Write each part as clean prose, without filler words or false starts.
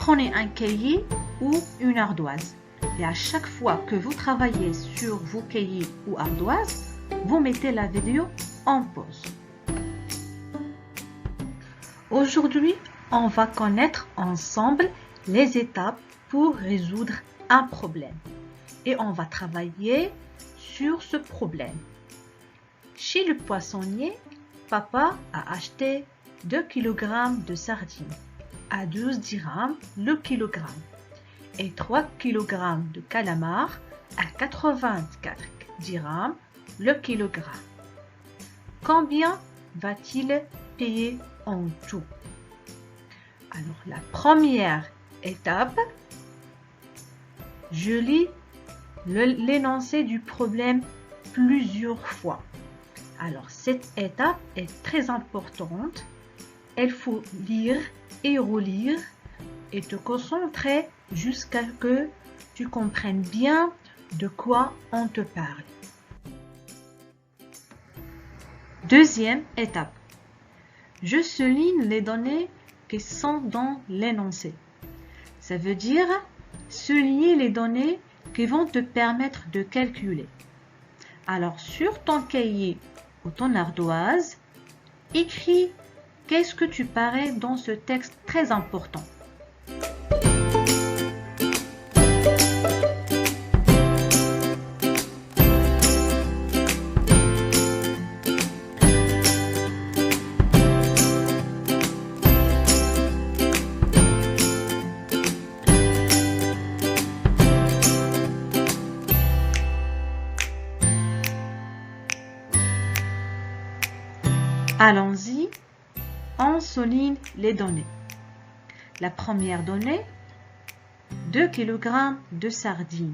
Prenez un cahier ou une ardoise. Et à chaque fois que vous travaillez sur vos cahiers ou ardoises, vous mettez la vidéo en pause. Aujourd'hui, on va connaître ensemble les étapes pour résoudre un problème. Et on va travailler sur ce problème. Chez le poissonnier, papa a acheté 2 kg de sardines à 12 dirhams le kilogramme et 3 kg de calamars à 84 dirhams le kilogramme. Combien va-t-il payer en tout? Alors, la première étape, je lis l'énoncé du problème plusieurs fois. Alors, cette étape est très importante. Il faut lire et relire et te concentrer jusqu'à ce que tu comprennes bien de quoi on te parle. Deuxième étape. Je souligne les données qui sont dans l'énoncé. Ça veut dire souligner les données qui vont te permettre de calculer. Alors, sur ton cahier ou ton ardoise, écris qu'est-ce que tu parais dans ce texte très important. Allons-y, on souligne les données. La première donnée, 2 kg de sardines.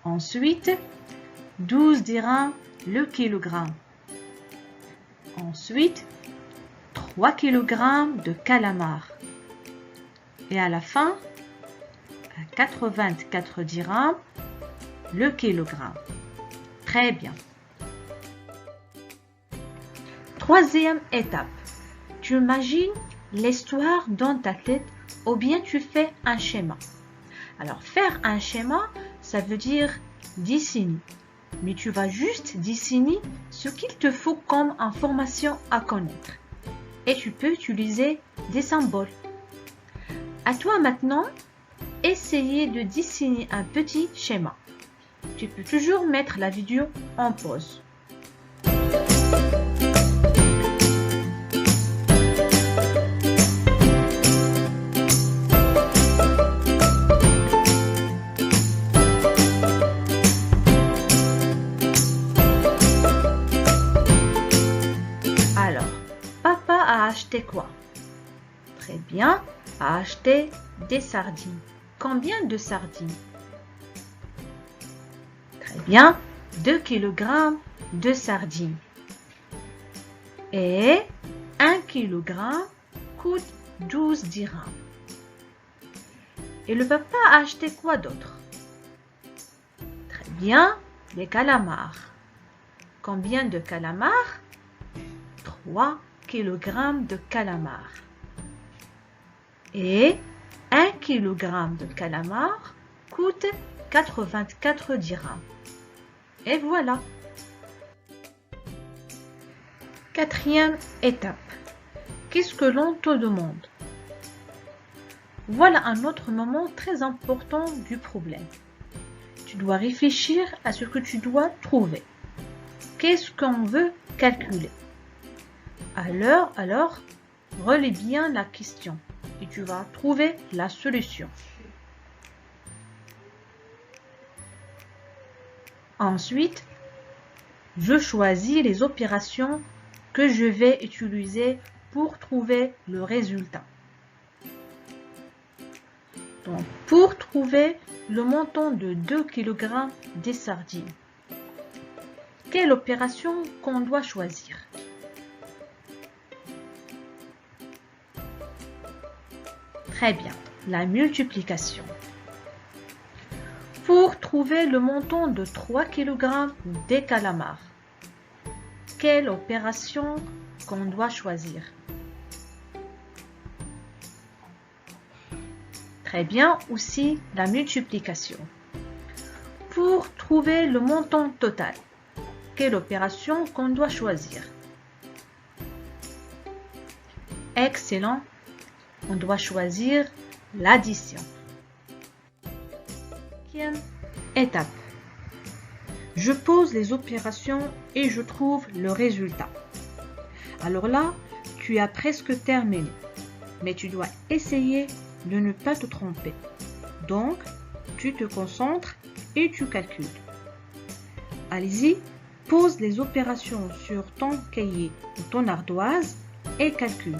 Ensuite, 12 dirhams le kilogramme. Ensuite, 3 kg de calamars. Et à la fin, à 84 dirhams le kilogramme. Très bien. Troisième étape, tu imagines l'histoire dans ta tête ou bien tu fais un schéma. Alors, faire un schéma, ça veut dire dessiner. Mais tu vas juste dessiner ce qu'il te faut comme information à connaître. Et tu peux utiliser des symboles. À toi maintenant, essayer de dessiner un petit schéma. Tu peux toujours mettre la vidéo en pause. Acheter quoi? Très bien, a acheté des sardines. Combien de sardines? Très bien, 2 kg de sardines. Et 1 kg coûte 12 dirhams. Et le papa a acheté quoi d'autre? Très bien, des calamars. Combien de calamars? 3 kg de calamars. Et 1 kg de calamars coûte 84 dirhams. Et voilà. Quatrième étape. Qu'est-ce que l'on te demande? Voilà un autre moment très important du problème. Tu dois réfléchir à ce que tu dois trouver. Qu'est-ce qu'on veut calculer? Alors, relis bien la question et tu vas trouver la solution. Ensuite, je choisis les opérations que je vais utiliser pour trouver le résultat. Donc, pour trouver le montant de 2 kg des sardines, quelle opération qu'on doit choisir? Très bien, la multiplication. Pour trouver le montant de 3 kg des calamars, quelle opération qu'on doit choisir? Très bien, aussi la multiplication. Pour trouver le montant total, quelle opération qu'on doit choisir? Excellent, on doit choisir l'addition. 5e étape. Je pose les opérations et je trouve le résultat. Alors là, tu as presque terminé, mais tu dois essayer de ne pas te tromper. Donc, tu te concentres et tu calcules. Allez-y, pose les opérations sur ton cahier ou ton ardoise et calcule.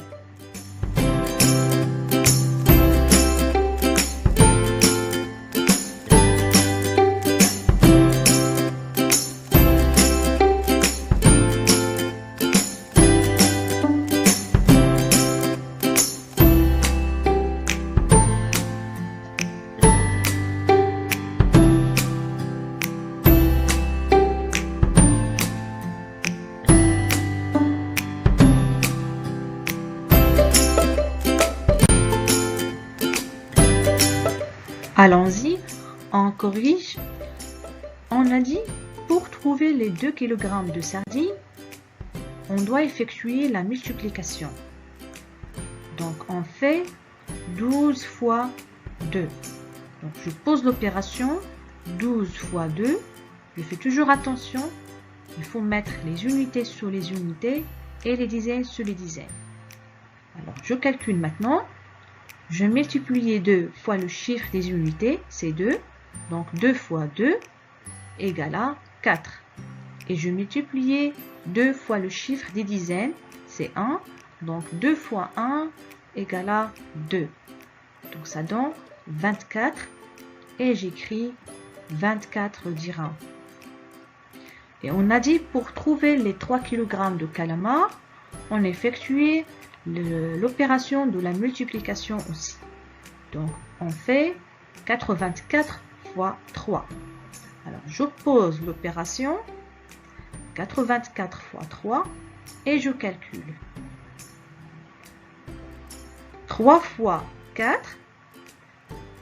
Allons-y, on corrige. On a dit, pour trouver les 2 kg de sardines, on doit effectuer la multiplication. Donc, on fait 12 fois 2. Donc, je pose l'opération 12 fois 2. Je fais toujours attention, il faut mettre les unités sur les unités et les dizaines sur les dizaines. Alors, je calcule maintenant. Je multiplie 2 fois le chiffre des unités, c'est 2. Donc 2 fois 2 égale à 4. Et je multiplie 2 fois le chiffre des dizaines, c'est 1. Donc 2 fois 1 égale à 2. Donc ça donne 24. Et j'écris 24 dirhams. Et on a dit pour trouver les 3 kg de calamar, on effectuait l'opération de la multiplication aussi. Donc, on fait 84 fois 3. Alors, je pose l'opération 84 fois 3 et je calcule. 3 fois 4,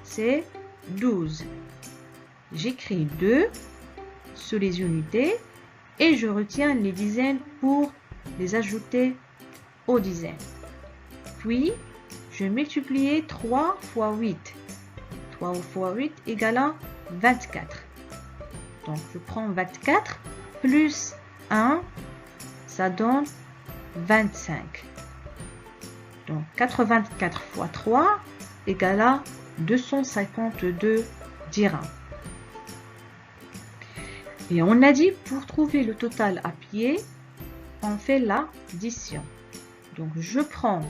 c'est 12. J'écris 2 sur les unités et je retiens les dizaines pour les ajouter aux dizaines. Puis, je multiplie 3 fois 8. 3 fois 8 égale à 24. Donc, je prends 24 plus 1, ça donne 25. Donc, 84 fois 3 égale à 252 dirhams. Et on a dit, pour trouver le total à pied, on fait l'addition. Donc, je prends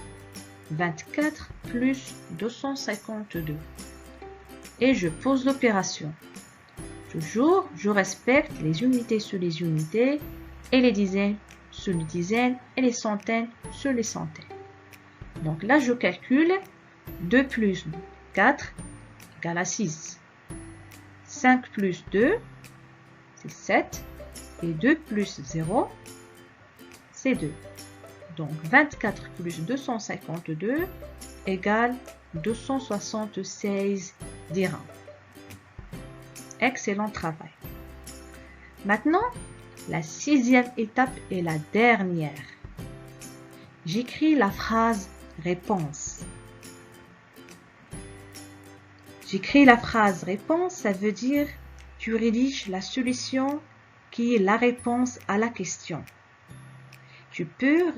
24 plus 252 et je pose l'opération. Toujours, je respecte les unités sur les unités et les dizaines sur les dizaines et les centaines sur les centaines. Donc là, je calcule 2 plus 4 égale à 6. 5 plus 2, c'est 7. Et 2 plus 0, c'est 2. Donc, 24 plus 252 égale 276 dirhams. Excellent travail. Maintenant, la 6e étape est la dernière. J'écris la phrase réponse. J'écris la phrase réponse, ça veut dire tu rédiges la solution qui est la réponse à la question. Tu peux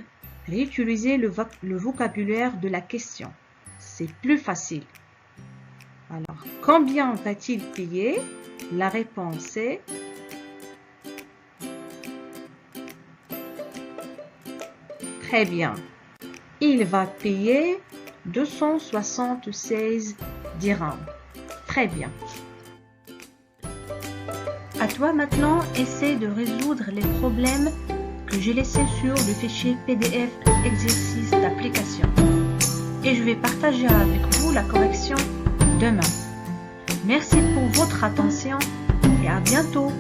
réutiliser le vocabulaire de la question. C'est plus facile. Alors, combien va-t-il payer? La réponse est très bien. Il va payer 276 dirhams. Très bien. À toi maintenant, essaie de résoudre les problèmes que j'ai laissés sur le fichier PDF exercice d'application. Et je vais partager avec vous la correction demain. Merci pour votre attention et à bientôt.